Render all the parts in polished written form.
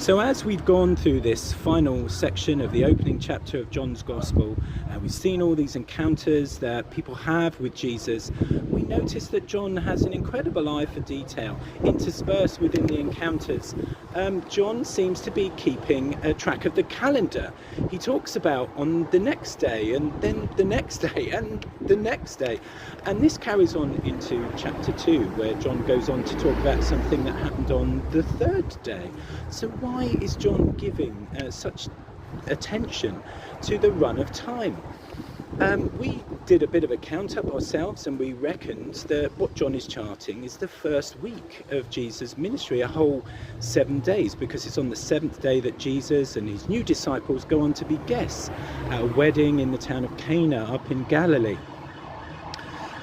So as we've gone through this final section of the opening chapter of John's Gospel, we've seen all these encounters that people have with Jesus. We notice that John has an incredible eye for detail interspersed within the encounters. John seems to be keeping a track of the calendar. He talks about on the next day, and then the next day, and the next day. And this carries on into chapter 2, where John goes on to talk about something that happened on the third day. So why is John giving such attention to the run of time? We did a bit of a count up ourselves, and we reckoned that what John is charting is the first week of Jesus' ministry, a whole 7 days, because it's on the 7th day that Jesus and his new disciples go on to be guests at a wedding in the town of Cana up in Galilee.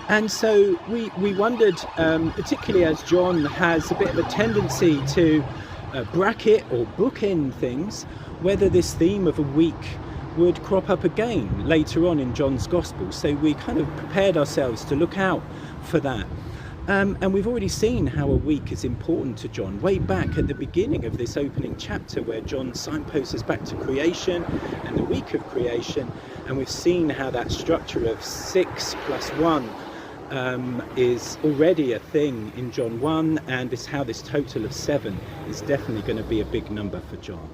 And so we wondered, particularly as John has a bit of a tendency to bracket or bookend things, whether this theme of a week would crop up again later on in John's Gospel. So we kind of prepared ourselves to look out for that. And we've already seen how a week is important to John, way back at the beginning of this opening chapter, where John signposts us back to creation and the week of creation. And we've seen how that structure of 6 plus 1 is already a thing in John 1, and how this total of 7 is definitely going to be a big number for John.